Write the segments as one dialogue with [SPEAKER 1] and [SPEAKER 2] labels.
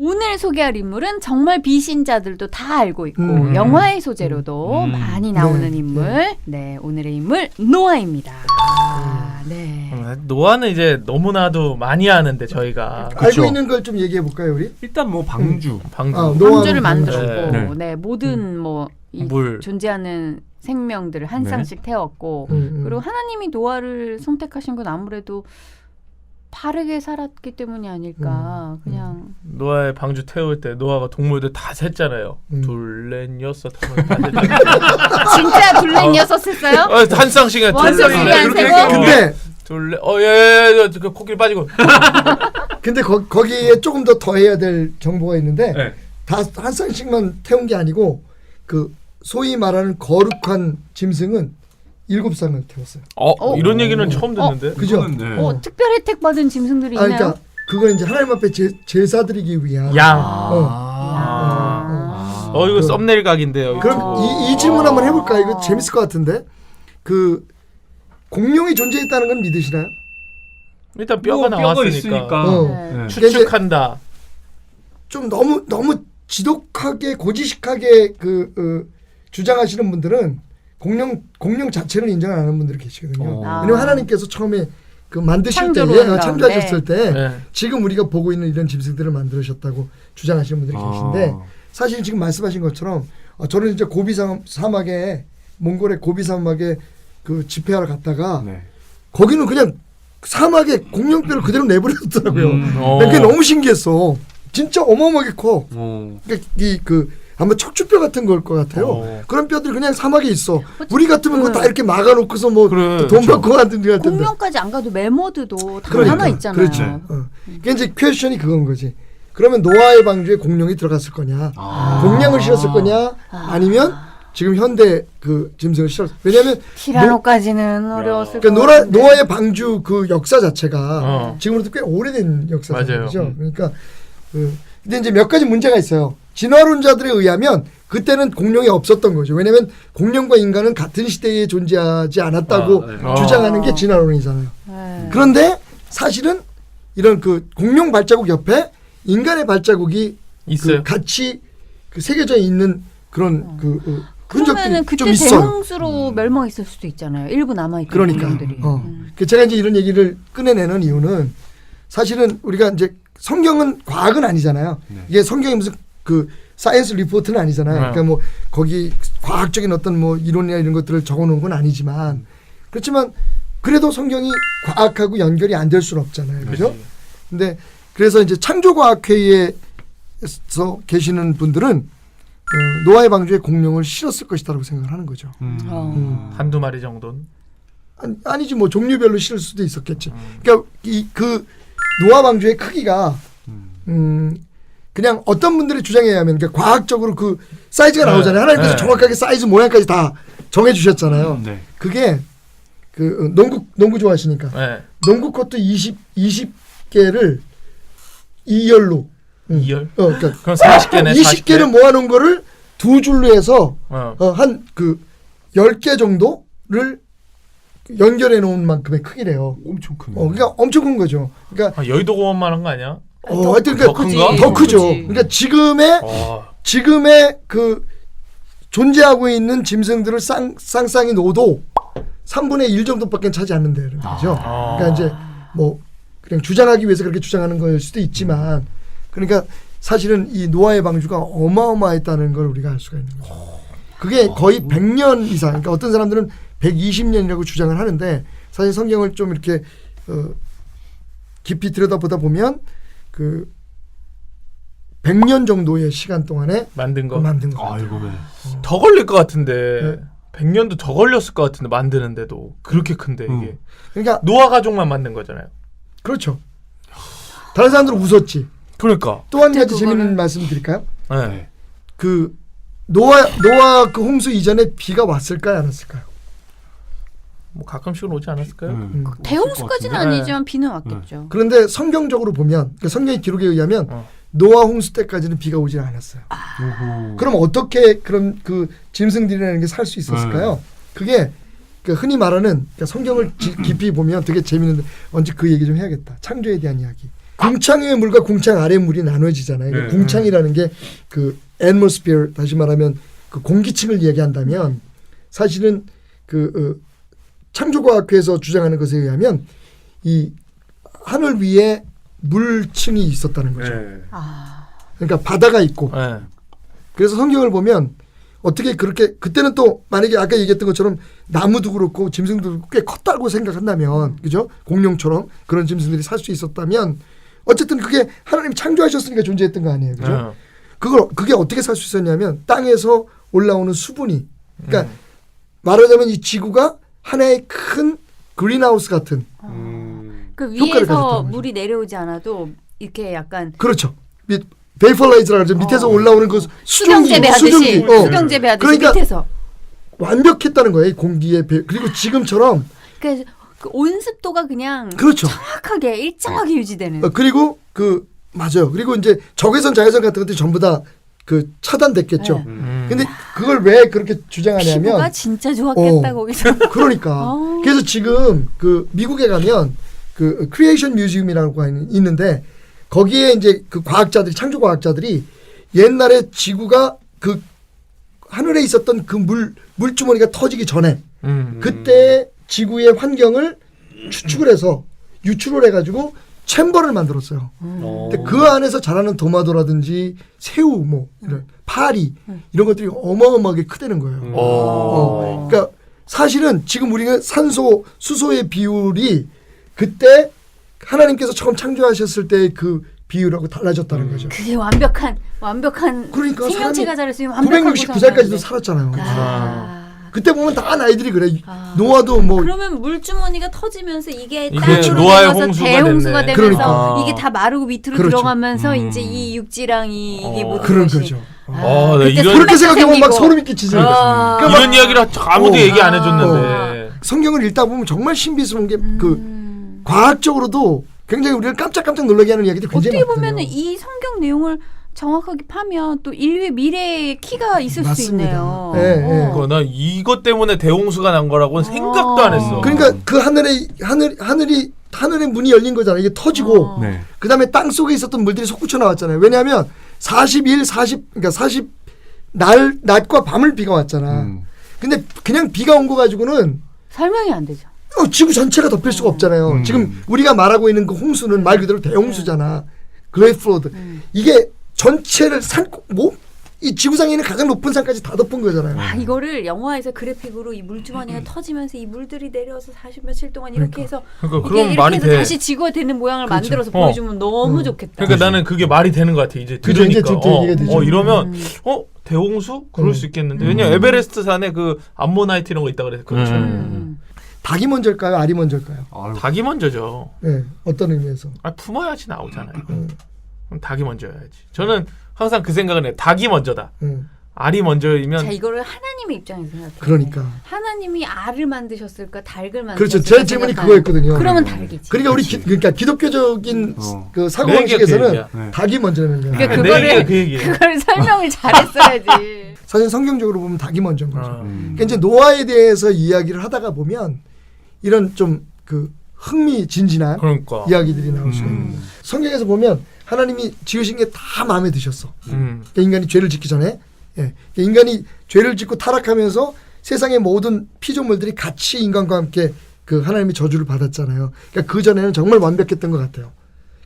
[SPEAKER 1] 오늘 소개할 인물은 정말 비신자들도 다 알고 있고 영화의 소재로도 많이 나오는 인물. 네, 오늘의 인물 노아입니다. 네.
[SPEAKER 2] 노아는 이제 너무나도 많이 아는데 저희가
[SPEAKER 3] 알고 있는 걸 좀 얘기해 볼까요, 우리?
[SPEAKER 4] 일단 뭐 방주.
[SPEAKER 1] 방주를 만들었고,
[SPEAKER 4] 네.
[SPEAKER 1] 네, 모든 뭐 이 존재하는 생명들을 한 쌍씩 태웠고, 그리고 하나님이 노아를 선택하신 건 아무래도 바르게 살았기 때문이 아닐까. 그냥
[SPEAKER 2] 노아의 방주 태울 때 노아가 동물들 다 셌잖아요. 둘, 넷, 여섯 하면 다 셌잖아요.
[SPEAKER 1] 진짜 둘, 넷, 여섯 했어요?
[SPEAKER 2] 한 쌍씩에
[SPEAKER 1] 원소리 안 세고?
[SPEAKER 3] 근데
[SPEAKER 2] 둘, 넷, 예, 코끼리 빠지고.
[SPEAKER 3] 근데 거기에 조금 더 더해야 될 정보가 있는데
[SPEAKER 4] 네.
[SPEAKER 3] 다 한 쌍씩만 태운 게 아니고 그 소위 말하는 거룩한 짐승은 7쌍을 태웠어요.
[SPEAKER 2] 이런 얘기는 처음 듣는데.
[SPEAKER 3] 그죠?
[SPEAKER 4] 네.
[SPEAKER 1] 특별 혜택 받은 짐승들이 있나요?
[SPEAKER 3] 그러니까 그건 이제 하나님 앞에 제사 드리기 위한
[SPEAKER 2] 양. 이거 썸네일 각인데요.
[SPEAKER 3] 그럼 이 질문 한번 해볼까? 이거 재밌을 것 같은데. 그 공룡이 존재했다는 건 믿으시나요?
[SPEAKER 2] 일단 뼈가 나왔으니까.
[SPEAKER 4] 있으니까.
[SPEAKER 1] 네.
[SPEAKER 2] 추측한다.
[SPEAKER 3] 좀 너무 지독하게 고지식하게 주장하시는 분들은 공룡 자체를 인정 안 하는 분들이 계시거든요. 왜냐면 하나님께서 처음에 그 만드실 때, 창조하셨을 때 지금 우리가 보고 있는 이런 짐승들을 만들으셨다고 주장하시는 분들이 계신데 사실 지금 말씀하신 것처럼 저는 이제 고비 사막에 몽골의 고비 사막에 그 집회하러 갔다가 거기는 그냥 사막에 공룡뼈를 그대로 내버려뒀더라고요. 그게 너무 신기했어. 진짜 어마어마하게 커. 그러니까 아마 척추뼈 같은 걸 것 같아요. 그런 뼈들이 그냥 사막에 있어. 우리 같으면 그거 다 이렇게 막아놓고서 뭐 돈 받고 하는 것 같은데.
[SPEAKER 1] 공룡까지 안 가도 메모드도 다
[SPEAKER 3] 그러니까,
[SPEAKER 1] 남아 있잖아요.
[SPEAKER 3] 그렇죠. 그게 이제 퀘스천이 그건 거지. 그러면 노아의 방주에 공룡이 들어갔을 거냐, 공룡을 실었을 거냐, 아니면 지금 현대 그 짐승을 실었. 왜냐하면
[SPEAKER 1] 티라노까지는 어려웠을
[SPEAKER 3] 그러니까
[SPEAKER 1] 것 같은데.
[SPEAKER 3] 노아의 방주 그 역사 자체가 지금으로부터 꽤 오래된 역사죠. 그러니까 근데 이제 몇 가지 문제가 있어요. 진화론자들에 의하면 그때는 공룡이 없었던 거죠. 왜냐하면 공룡과 인간은 같은 시대에 존재하지 않았다고 주장하는 게 진화론이잖아요. 그런데 사실은 이런 그 공룡 발자국 옆에 인간의 발자국이
[SPEAKER 2] 있어요.
[SPEAKER 3] 같이 새겨져 있는 그런
[SPEAKER 1] 그러면은 그때
[SPEAKER 3] 좀 있어요.
[SPEAKER 1] 대홍수로 멸망했을 수도 있잖아요. 일부 남아있던
[SPEAKER 3] 그러니까.
[SPEAKER 1] 공룡들이.
[SPEAKER 3] 제가 이제 이런 얘기를 꺼내내는 이유는 사실은 우리가 이제 성경은 과학은 아니잖아요. 이게 성경이 무슨 그 사이언스 리포트는 아니잖아요. 그러니까 뭐 거기 과학적인 어떤 뭐 이론이나 이런 것들을 적어놓은 건 아니지만 그렇지만 그래도 성경이 과학하고 연결이 안 될 수는 없잖아요. 그죠? 근데 그래서 이제 창조과학회의에서 계시는 분들은 노아의 방주에 공룡을 실었을 것이다라고 생각을 하는 거죠.
[SPEAKER 2] 한두 마리 정도는?
[SPEAKER 3] 아니지 뭐 종류별로 실을 수도 있었겠지. 그러니까 그 노아 방주의 크기가 그냥 어떤 분들의 주장에 의하면 그러니까 과학적으로 그 사이즈가 나오잖아요. 하나님께서 정확하게 사이즈 모양까지 다 정해 주셨잖아요. 그게 그 농구 좋아하시니까 농구 코트 20개를 2열로
[SPEAKER 2] 2열?
[SPEAKER 3] 그러니까
[SPEAKER 2] 그럼 40개네.
[SPEAKER 3] 20개를 모아놓은 거를 두 줄로 해서 한 그 10개 정도를 연결해 놓은 만큼의 크기래요.
[SPEAKER 4] 엄청 크네.
[SPEAKER 3] 그러니까 엄청 큰 거죠. 그러니까
[SPEAKER 2] 여의도 공원만 한 거 아니야?
[SPEAKER 3] 하여튼
[SPEAKER 2] 더 큰가?
[SPEAKER 3] 더 크죠. 그러니까 지금의 그 존재하고 있는 짐승들을 쌍쌍이 놓어도 3분의 1 정도밖에 차지 않는다는 거죠. 그러니까 이제 뭐 그냥 주장하기 위해서 그렇게 주장하는 걸 수도 있지만 그러니까 사실은 이 노아의 방주가 어마어마했다는 걸 우리가 알 수가 있는 거죠. 그게 거의 100년 이상, 그러니까 어떤 사람들은 120년이라고 주장을 하는데 사실 성경을 좀 이렇게 깊이 들여다보다 보면 그 100년 정도의 시간 동안에
[SPEAKER 2] 만든 거.
[SPEAKER 4] 아이고,
[SPEAKER 2] 더 걸릴 것 같은데 100년도 더 걸렸을 것 같은데 만드는데도 그렇게 큰데 이게.
[SPEAKER 3] 그러니까
[SPEAKER 2] 노아 가족만 만든 거잖아요.
[SPEAKER 3] 그렇죠. 다른 사람들은 웃었지.
[SPEAKER 2] 그러니까.
[SPEAKER 3] 또 한 가지 재밌는 말씀 드릴까요?
[SPEAKER 2] 네.
[SPEAKER 3] 그 노아 그 홍수 이전에 비가 왔을까요, 안 왔을까요?
[SPEAKER 2] 뭐 가끔씩은 오지 않았을까요?
[SPEAKER 1] 대홍수까지는 아니지만 비는 왔겠죠.
[SPEAKER 3] 그런데 성경적으로 보면 그러니까 성경의 기록에 의하면 노아 홍수 때까지는 비가 오지 않았어요. 그럼 어떻게 그럼 그 짐승들이라는 게 살 수 있었을까요? 그게 그러니까 흔히 말하는 그러니까 성경을 깊이 보면 되게 재밌는데 언제 그 얘기 좀 해야겠다. 창조에 대한 이야기. 궁창의 물과 궁창 아래 물이 나눠지잖아요.
[SPEAKER 2] 네.
[SPEAKER 3] 궁창이라는 게 그 atmosphere, 다시 말하면 그 공기층을 얘기한다면 사실은 그 창조과학회에서 주장하는 것에 의하면 이 하늘 위에 물층이 있었다는 거죠.
[SPEAKER 2] 네.
[SPEAKER 3] 그러니까 바다가 있고.
[SPEAKER 2] 네.
[SPEAKER 3] 그래서 성경을 보면 어떻게 그렇게 그때는 또 만약에 아까 얘기했던 것처럼 나무도 그렇고 짐승도 그렇고 꽤 컸다고 생각한다면 그죠? 공룡처럼 그런 짐승들이 살 수 있었다면 어쨌든 그게 하나님 창조하셨으니까 존재했던 거 아니에요. 그죠? 그게 어떻게 살 수 있었냐면 땅에서 올라오는 수분이 그러니까 말하자면 이 지구가 하나의 큰 그린하우스 같은
[SPEAKER 1] 그
[SPEAKER 3] 효과를
[SPEAKER 1] 위에서
[SPEAKER 3] 가졌다는
[SPEAKER 1] 물이 내려오지 않아도 이렇게 약간
[SPEAKER 3] 그렇죠. 베이퍼라이즈라고 하죠. 밑에서 올라오는 그
[SPEAKER 1] 수경재배 하듯이 수경재배 하듯이
[SPEAKER 3] 그러니까
[SPEAKER 1] 밑에서
[SPEAKER 3] 완벽했다는 거예요. 공기의 그리고 지금처럼
[SPEAKER 1] 그래서 그 온습도가 그냥
[SPEAKER 3] 그렇죠.
[SPEAKER 1] 정확하게 일정하게 유지되는.
[SPEAKER 3] 그리고 맞아요. 그리고 이제 적외선 자외선 같은 것들이 전부 다 그 차단됐겠죠. 근데 그걸 왜 그렇게 주장하냐면
[SPEAKER 1] 피부가 진짜 좋았겠다 거기서.
[SPEAKER 3] 그러니까 그래서 지금 그 미국에 가면 그 크리에이션 뮤지엄이라고 있는데 거기에 이제 그 과학자들이 창조 과학자들이 옛날에 지구가 그 하늘에 있었던 그 물주머니가 터지기 전에 그때 지구의 환경을 추측을 해서 유출을 해가지고 챔버를 만들었어요. 근데 그 안에서 자라는 도마도라든지 새우 뭐 이런 파리 이런 것들이 어마어마하게 크다는 거예요. 그러니까 사실은 지금 우리가 산소 수소의 비율이 그때 하나님께서 처음 창조하셨을 때 그 비율하고 달라졌다는 거죠.
[SPEAKER 1] 그게 완벽한
[SPEAKER 3] 그러니까
[SPEAKER 1] 생명체가 자랄 수 있는 완벽한
[SPEAKER 3] 969살까지도 살았잖아요. 그때 보면 다 아이들이 그래. 노아도 뭐
[SPEAKER 1] 그러면 물주머니가 터지면서 이게
[SPEAKER 2] 노아의
[SPEAKER 1] 땅으로
[SPEAKER 2] 홍수가
[SPEAKER 1] 대홍수가
[SPEAKER 2] 됐네.
[SPEAKER 1] 되면서
[SPEAKER 3] 그러니까.
[SPEAKER 1] 이게 다 마르고 밑으로
[SPEAKER 3] 그렇죠.
[SPEAKER 1] 들어가면서 이제 이 육지랑 이게 모든
[SPEAKER 3] 그런
[SPEAKER 1] 것이
[SPEAKER 3] 거죠.
[SPEAKER 2] 네,
[SPEAKER 1] 그때
[SPEAKER 2] 이런
[SPEAKER 3] 그렇게 생각해보면 막
[SPEAKER 1] 생기고.
[SPEAKER 3] 소름이 끼치죠. 그러니까
[SPEAKER 2] 이런 이야기를 아무도 얘기 안 해줬는데.
[SPEAKER 3] 성경을 읽다 보면 정말 신비스러운 게 그 과학적으로도 굉장히 우리를 깜짝깜짝 놀라게 하는 이야기들이 굉장히
[SPEAKER 1] 어떻게
[SPEAKER 3] 많거든요.
[SPEAKER 1] 보면은 이 성경 내용을 정확하게 파면 또 인류의 미래의 키가 있을 수
[SPEAKER 3] 맞습니다.
[SPEAKER 1] 있네요.
[SPEAKER 3] 네, 네.
[SPEAKER 2] 나 이것 때문에 대홍수가 난 거라고는 생각도 안 했어.
[SPEAKER 3] 그러니까 그 하늘의 문이 열린 거잖아요. 이게 터지고
[SPEAKER 4] 네.
[SPEAKER 3] 그다음에 땅 속에 있었던 물들이 솟구쳐 나왔잖아요. 왜냐하면 40 낮과 밤을 비가 왔잖아. 근데 그냥 비가 온 거 가지고는
[SPEAKER 1] 설명이 안 되죠.
[SPEAKER 3] 지구 전체가 덮일 수가 없잖아요. 지금 우리가 말하고 있는 그 홍수는 말 그대로 대홍수잖아. 그레이트 플로드. 이게 전체를 이 지구상에 있는 가장 높은 산까지 다 덮은 거잖아요.
[SPEAKER 1] 이거를 영화에서 그래픽으로 이 물주머니가 터지면서 이 물들이 내려와서 40 며칠 동안 이렇게 해서
[SPEAKER 2] 그러니까
[SPEAKER 1] 이게
[SPEAKER 2] 그럼
[SPEAKER 1] 이렇게
[SPEAKER 2] 말이
[SPEAKER 1] 해서
[SPEAKER 2] 돼.
[SPEAKER 1] 다시 지구가 되는 모양을
[SPEAKER 3] 그렇죠.
[SPEAKER 1] 만들어서 보여주면 너무 좋겠다.
[SPEAKER 2] 그러니까 나는 그게 말이 되는 것 같아. 이제
[SPEAKER 3] 그죠, 이제
[SPEAKER 2] 들으니까.
[SPEAKER 3] 이해가 되죠.
[SPEAKER 2] 이러면 대홍수? 그럴 수 있겠는데. 왜냐면 에베레스트 산에 그 암모나이트 이런 거 있다 그래서 그렇죠.
[SPEAKER 3] 닭이 먼저일까요? 알이 먼저일까요?
[SPEAKER 2] 닭이 먼저죠.
[SPEAKER 3] 네, 어떤 의미에서?
[SPEAKER 2] 품어야지 나오잖아요. 그럼 닭이 먼저여야지. 저는 항상 그 생각을 해요. 닭이 먼저다. 알이 먼저이면.
[SPEAKER 1] 자, 이거를 하나님의 입장에서 생각해요.
[SPEAKER 3] 그러니까.
[SPEAKER 1] 하나님이 알을 만드셨을까, 닭을 만드셨을까?
[SPEAKER 3] 그렇죠. 제 질문이 그거였거든요.
[SPEAKER 1] 그러면 닭이지.
[SPEAKER 3] 그러니까 그러니까 기독교적인 그
[SPEAKER 2] 내
[SPEAKER 3] 사고방식에서는
[SPEAKER 2] 얘기야, 그 얘기야.
[SPEAKER 3] 닭이 먼저는 거예요.
[SPEAKER 1] 그러니까
[SPEAKER 2] 내 얘기야, 그 얘기야.
[SPEAKER 1] 그걸 설명을 잘했어야지.
[SPEAKER 3] 사실 성경적으로 보면 닭이 먼저인 거죠. 그러니까 이제 노아에 대해서 이야기를 하다가 보면 이런 좀 그 흥미진진한
[SPEAKER 2] 그러니까.
[SPEAKER 3] 이야기들이 나올 수 있는 거예요. 성경에서 보면 하나님이 지으신 게 다 마음에 드셨어. 그러니까 인간이 죄를 짓기 전에 그러니까 인간이 죄를 짓고 타락하면서 세상의 모든 피조물들이 같이 인간과 함께 그 하나님의 저주를 받았잖아요. 그러니까 그 전에는 정말 완벽했던 것 같아요.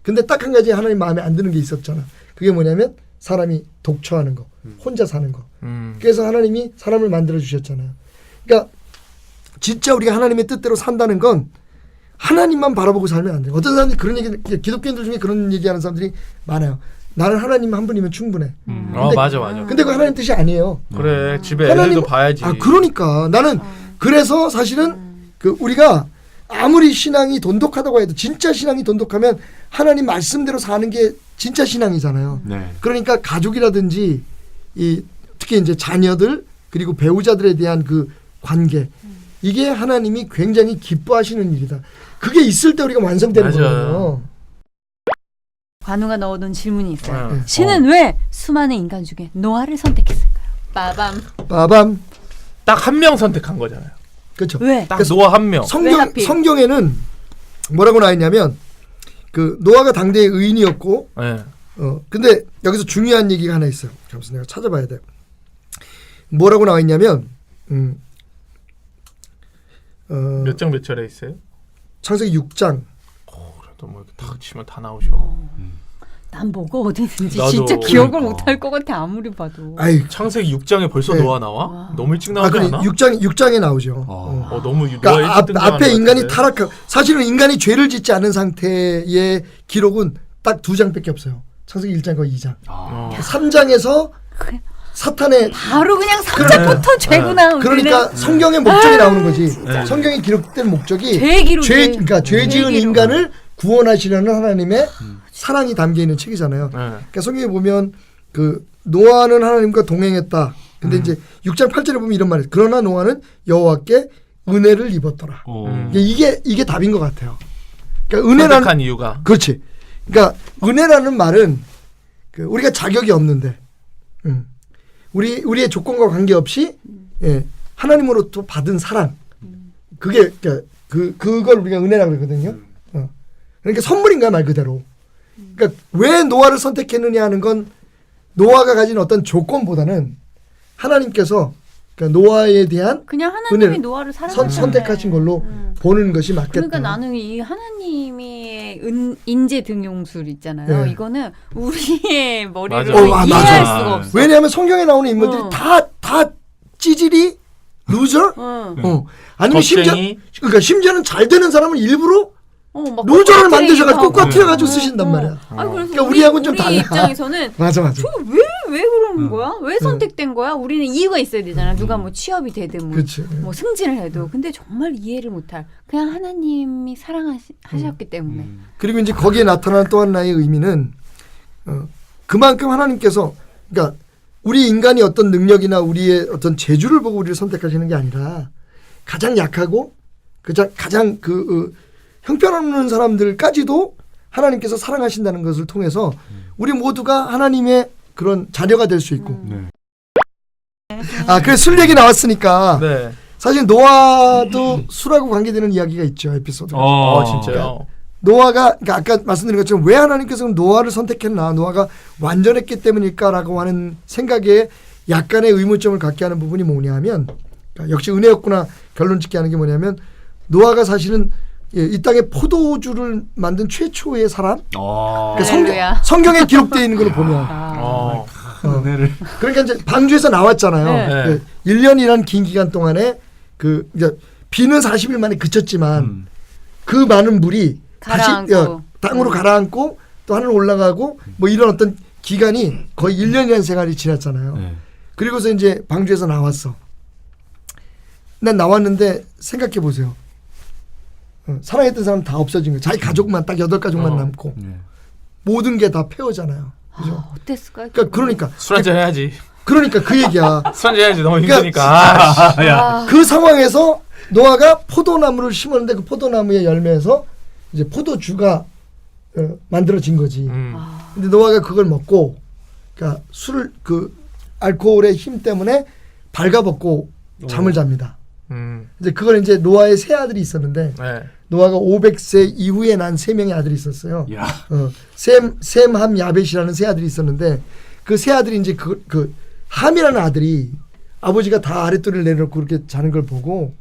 [SPEAKER 3] 근데 딱 한 가지 하나님 마음에 안 드는 게 있었잖아. 그게 뭐냐면 사람이 독처하는 거, 혼자 사는 거. 그래서 하나님이 사람을 만들어 주셨잖아요. 그러니까 진짜 우리가 하나님의 뜻대로 산다는 건 하나님만 바라보고 살면 안 돼요. 어떤 사람들이 그런 얘기, 기독교인들 중에 그런 얘기하는 사람들이 많아요. 나는 하나님 한 분이면 충분해.
[SPEAKER 2] 맞아.
[SPEAKER 3] 근데 그 하나님 뜻이 아니에요.
[SPEAKER 2] 그래, 집에
[SPEAKER 3] 하나님,
[SPEAKER 2] 애들도 봐야지.
[SPEAKER 3] 그러니까 나는 그래서 사실은 그 우리가 아무리 신앙이 돈독하다고 해도 진짜 신앙이 돈독하면 하나님 말씀대로 사는 게 진짜 신앙이잖아요.
[SPEAKER 4] 네.
[SPEAKER 3] 그러니까 가족이라든지 특히 이제 자녀들 그리고 배우자들에 대한 그 관계 이게 하나님이 굉장히 기뻐하시는 일이다. 그게 있을 때 우리가 완성되는
[SPEAKER 2] 맞아.
[SPEAKER 3] 거예요.
[SPEAKER 1] 관우가 넣어둔 질문이 있어요.
[SPEAKER 2] 네.
[SPEAKER 1] 신은 왜 수많은 인간 중에 노아를 선택했을까요? 빠밤.
[SPEAKER 3] 빠밤.
[SPEAKER 2] 딱 한 명 선택한 거잖아요.
[SPEAKER 3] 그렇죠.
[SPEAKER 1] 왜?
[SPEAKER 2] 딱 노아 한 명.
[SPEAKER 1] 왜 하필?
[SPEAKER 3] 성경에는 뭐라고 나와 있냐면 그 노아가 당대의 의인이었고
[SPEAKER 2] 네.
[SPEAKER 3] 근데 여기서 중요한 얘기가 하나 있어요. 잠시만 내가 찾아봐야 돼. 뭐라고 나와 있냐면
[SPEAKER 2] 몇 장 몇 절에 있어요?
[SPEAKER 3] 창세기 6장.
[SPEAKER 2] 그래도 뭐 이렇게 탁 치면 다 나오셔.
[SPEAKER 1] 난 뭐가 어디 있는지
[SPEAKER 2] 나도.
[SPEAKER 1] 진짜 기억을 못할 것 같아 아무리 봐도.
[SPEAKER 3] 아이,
[SPEAKER 2] 창세기 6장에 벌써
[SPEAKER 3] 네.
[SPEAKER 2] 노아 나와? 너무 일찍 나오지
[SPEAKER 3] 그래,
[SPEAKER 2] 않아?
[SPEAKER 3] 6장에 나오죠.
[SPEAKER 2] 너무
[SPEAKER 3] 그러니까
[SPEAKER 2] 노아 일찍
[SPEAKER 3] 앞에 인간이
[SPEAKER 2] 등장하는 것 같은데.
[SPEAKER 3] 타락하고 사실은 인간이 죄를 짓지 않은 상태의 기록은 딱 2장밖에 없어요. 창세기 1장과 2장. 3장에서 사탄의
[SPEAKER 1] 바로 그냥 상자부터 죄구나.
[SPEAKER 3] 그러니까 성경의 목적이 나오는 거지. 성경에 기록된 목적이 그러니까 죄 지은 인간을 구원하시려는 하나님의 사랑이 담겨 있는 책이잖아요. 그러니까 성경에 보면 그 노아는 하나님과 동행했다. 근데 이제 6장 8절에 보면 이런 말이에요. 그러나 노아는 여호와께 은혜를 입었더라. 이게 답인 것 같아요. 그러니까
[SPEAKER 2] 선택한 이유가.
[SPEAKER 3] 그렇지. 그러니까 은혜라는 말은 그 우리가 자격이 없는데, 우리의 조건과 관계없이 하나님으로부터 받은 사랑. 그게 그러니까 그걸 우리가 은혜라고 그러거든요. 그러니까 선물인 거야 말 그대로. 그러니까 왜 노아를 선택했느냐 하는 건 노아가 가진 어떤 조건보다는 하나님께서 그러니까 노아에 대한
[SPEAKER 1] 그냥 하나님이 노아를
[SPEAKER 3] 선택하신 걸로 보는 것이 맞겠다.
[SPEAKER 1] 그러니까 나는 이 하나님의 인재 등용술 있잖아요.
[SPEAKER 3] 네.
[SPEAKER 1] 이거는 우리의 머리로
[SPEAKER 2] 맞아.
[SPEAKER 1] 이해할 수가 없어.
[SPEAKER 3] 왜냐하면 성경에 나오는 인물들이 다 찌질이 루저? 아니면 심지어는 잘 되는 사람은 일부러 루저를 만드셔가지고 꼬꼬트려가지고 쓰신단 말이야.
[SPEAKER 1] 그러니까
[SPEAKER 3] 우리하고는 좀 달라.
[SPEAKER 1] 입장에서는
[SPEAKER 3] 맞아.
[SPEAKER 1] 왜 그러는 거야? 왜 선택된 거야? 우리는 이유가 있어야 되잖아. 누가 뭐 취업이 되든 뭐 승진을 해도. 근데 정말 이해를 못할. 그냥 하나님이 사랑하셨기 때문에.
[SPEAKER 3] 그리고 이제 거기에 나타나는 또 하나의 의미는 그만큼 하나님께서 그러니까 우리 인간이 어떤 능력이나 우리의 어떤 재주를 보고 우리를 선택하시는 게 아니라 가장 약하고 가장 형편없는 사람들까지도 하나님께서 사랑하신다는 것을 통해서 우리 모두가 하나님의 그런 자녀가 될 수 있고. 그래서 술 얘기 나왔으니까 사실 노아도 술하고 관계되는 이야기가 있죠. 에피소드.
[SPEAKER 2] 진짜요?
[SPEAKER 3] 노아가 그러니까 아까 말씀드린 것처럼 왜 하나님께서 노아를 선택했나, 노아가 완전했기 때문일까라고 하는 생각에 약간의 의문점을 갖게 하는 부분이 뭐냐면 그러니까 역시 은혜였구나 결론 짓게 하는 게 뭐냐면 노아가 사실은 이 땅에 포도주를 만든 최초의 사람. 그러니까 성경에 기록되어 있는 걸 보면. 그러니까 이제 방주에서 나왔잖아요. 1년이란 긴 기간 동안에 이제 비는 40일 만에 그쳤지만 그 많은 물이 다시 땅으로 가라앉고 또 하늘 올라가고 뭐 이런 어떤 기간이 거의 1년이라는 생활이 지났잖아요. 그리고서 이제 방주에서 나왔어. 난 나왔는데 생각해 보세요. 사랑했던 사람 다 없어진 거예요. 자기 가족만 딱 8가족만 남고 모든 게 다 폐허잖아요. 그죠?
[SPEAKER 1] 어땠을까요?
[SPEAKER 3] 그러니까
[SPEAKER 2] 술 한잔 해야지.
[SPEAKER 3] 그러니까 그 얘기야.
[SPEAKER 2] 술 한잔 해야지. 너무 힘드니까.
[SPEAKER 3] 그 상황에서 노아가 포도나무를 심었는데 그 포도나무의 열매에서 이제 포도주가 만들어진 거지. 근데 노아가 그걸 먹고 그러니까 술을 알코올의 힘 때문에 발가벗고 잠을 잡니다. 이제 그걸 이제 노아의 세 아들이 있었는데 노아가 500세 이후에 난 3명의 아들이 있었어요. 셈, 함, 야벳이라는 세 아들이 있었는데 그 세 아들이 이제 함이라는 아들이 아버지가 다 아랫도리를 내려놓고 그렇게 자는 걸 보고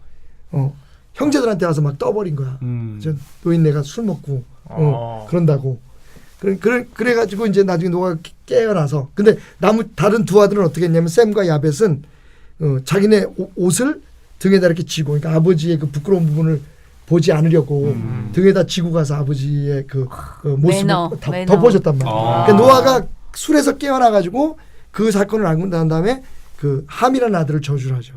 [SPEAKER 3] 형제들한테 와서 막 떠버린 거야. 노인네가 술 먹고 그런다고. 그래가지고 이제 나중에 노아가 깨어나서 근데 다른 두 아들은 어떻게 했냐면 셈과 야벳은 자기네 옷을 등에다 이렇게 지고 그러니까 아버지의 그 부끄러운 부분을 보지 않으려고 등에다 지고 가서 아버지의 그 모습을 덮어줬단 말이야. 그러니까 노아가 술에서 깨어나가지고 그 사건을 알고 난 다음에 그 함이라는 아들을 저주를 하죠.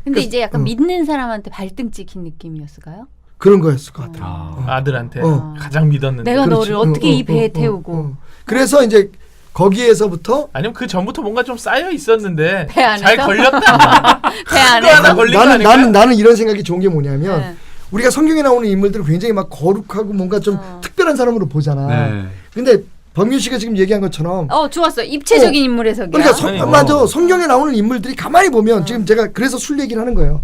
[SPEAKER 1] 근데 이제 약간 믿는 사람한테 발등 찍힌 느낌이었을까요?
[SPEAKER 3] 그런 거였을 것 같아요.
[SPEAKER 2] 아들한테 가장 믿었는데.
[SPEAKER 1] 내가 너를 어떻게 이 배에 태우고.
[SPEAKER 3] 그래서 이제 거기에서부터
[SPEAKER 2] 아니면 그 전부터 뭔가 좀 쌓여 있었는데
[SPEAKER 1] 배 안에서?
[SPEAKER 2] 잘 걸렸다.
[SPEAKER 1] 배 안에.
[SPEAKER 3] 나는 이런 생각이 좋은 게 뭐냐면 우리가 성경에 나오는 인물들을 굉장히 막 거룩하고 뭔가 좀 특별한 사람으로 보잖아. 근데 범윤 씨가 지금 얘기한 것처럼
[SPEAKER 1] 좋았어. 입체적인 인물 해석이야.
[SPEAKER 3] 그러니까 맞아. 성경에 나오는 인물들이 가만히 보면 지금 제가 그래서 술 얘기를 하는 거예요.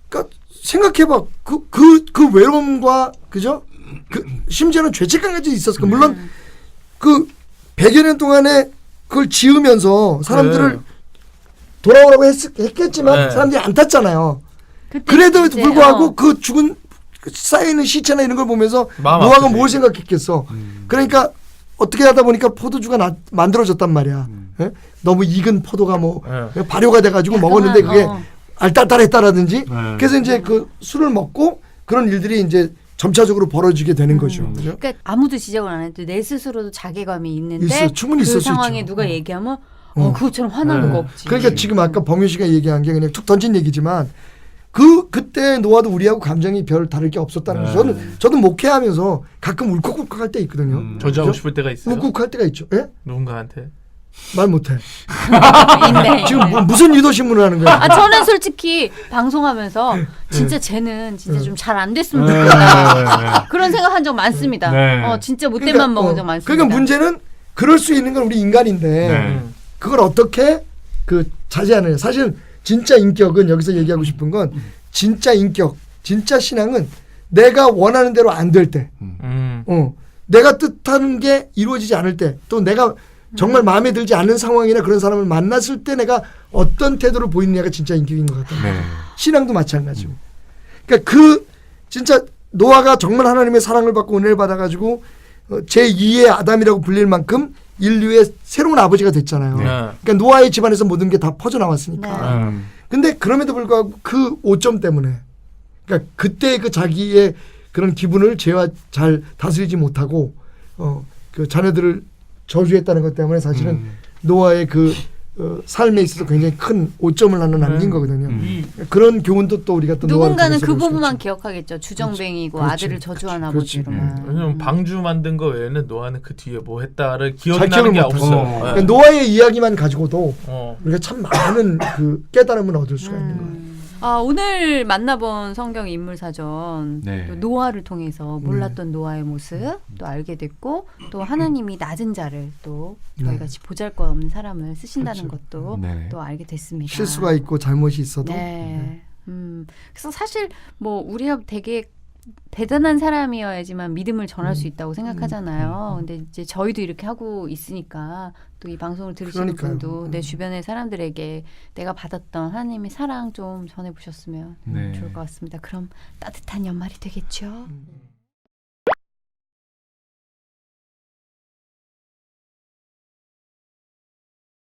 [SPEAKER 3] 그러니까 생각해봐. 그 외로움과 그죠? 그 심지어는 죄책감까지 있었을 거예요. 물론 그 100여 년 동안에 그걸 지으면서 사람들을 돌아오라고 했겠지만 사람들이 안 탔잖아요. 그래도 불구하고 그 죽은 쌓여있는 시체나 이런 걸 보면서 노아가 뭘 생각했겠어. 그러니까 어떻게 하다 보니까 포도주가 만들어졌단 말이야. 예? 너무 익은 포도가 뭐 발효가 돼가지고 먹었는데 그게 알딸딸했다라든지. 그래서 이제 그 술을 먹고 그런 일들이 이제 점차적으로 벌어지게 되는 거죠. 그죠?
[SPEAKER 1] 그러니까 아무도 지적을 안 해도 내 스스로도 자괴감이 있는데
[SPEAKER 3] 있어요. 충분히
[SPEAKER 1] 그
[SPEAKER 3] 있을 수
[SPEAKER 1] 상황에
[SPEAKER 3] 있죠.
[SPEAKER 1] 누가 얘기하면 그것처럼 화나는 거 없지.
[SPEAKER 3] 그러니까 지금 아까 범윤 씨가 얘기한 게 그냥 툭 던진 얘기지만 그때 노아도 우리하고 감정이 별 다를 게 없었다는 거죠. 저도 목회하면서 가끔 울컥울컥할 때 있거든요.
[SPEAKER 2] 저주하고 싶을 때가 있어요.
[SPEAKER 3] 울컥할 때가 있죠. 예?
[SPEAKER 2] 누군가한테.
[SPEAKER 3] 말 못해.
[SPEAKER 1] 있네.
[SPEAKER 3] 지금 무슨 유도신문을 하는 거야?
[SPEAKER 1] 아 저는 솔직히 방송하면서 진짜 쟤는 진짜 좀 잘 안 됐으면 좋겠다 그런 생각한 적 많습니다. 진짜 못된 맘 먹은 적 많습니다.
[SPEAKER 3] 그러니까 문제는 그럴 수 있는 건 우리 인간인데 그걸 어떻게 그 자제하느냐. 사실 진짜 인격은 여기서 얘기하고 싶은 건 진짜 인격, 진짜 신앙은 내가 원하는 대로 안 될 때, 내가 뜻하는 게 이루어지지 않을 때, 또 내가 정말 마음에 들지 않는 상황이나 그런 사람을 만났을 때 내가 어떤 태도를 보이느냐가 진짜 인격인 것 같아요. 신앙도 마찬가지고. 그러니까 진짜 노아가 정말 하나님의 사랑을 받고 은혜를 받아가지고 제2의 아담이라고 불릴 만큼 인류의 새로운 아버지가 됐잖아요. 그러니까 노아의 집안에서 모든 게 다 퍼져나왔으니까. 근데 그럼에도 불구하고 그 오점 때문에, 그러니까 그때 그 자기의 그런 기분을 죄와 잘 다스리지 못하고 그 자녀들을 저주했다는 것 때문에 사실은 노아의 그 삶에 있어서 굉장히 큰 오점을 남긴 거거든요. 그런 교훈도 또 우리가 또
[SPEAKER 1] 누군가는 그 부분만 기억하겠죠. 주정뱅이고 아들을 저주한 아버지로만.
[SPEAKER 2] 왜냐면 방주 만든 거 외에는 노아는 그 뒤에 뭐 했다를 기억이 나는 게 없어요.
[SPEAKER 3] 그러니까 노아의 이야기만 가지고도 우리가 참 많은 그 깨달음을 얻을 수가 있는 거예요.
[SPEAKER 1] 오늘 만나본 성경 인물 사전 또 노아를 통해서 몰랐던 노아의 모습 또 알게 됐고 또 하나님이 낮은 자를 또 저희같이 보잘것없는 사람을 쓰신다는 것도 또 알게 됐습니다.
[SPEAKER 3] 실수가 있고 잘못이 있어도.
[SPEAKER 1] 그래서 사실 뭐 우리가 되게 대단한 사람이어야지만 믿음을 전할 수 있다고 생각하잖아요. 근데 이제 저희도 이렇게 하고 있으니까 또 이 방송을 들으시는 분도 내 주변의 사람들에게 내가 받았던 하나님의 사랑 좀 전해보셨으면 좋을 것 같습니다. 그럼 따뜻한 연말이 되겠죠.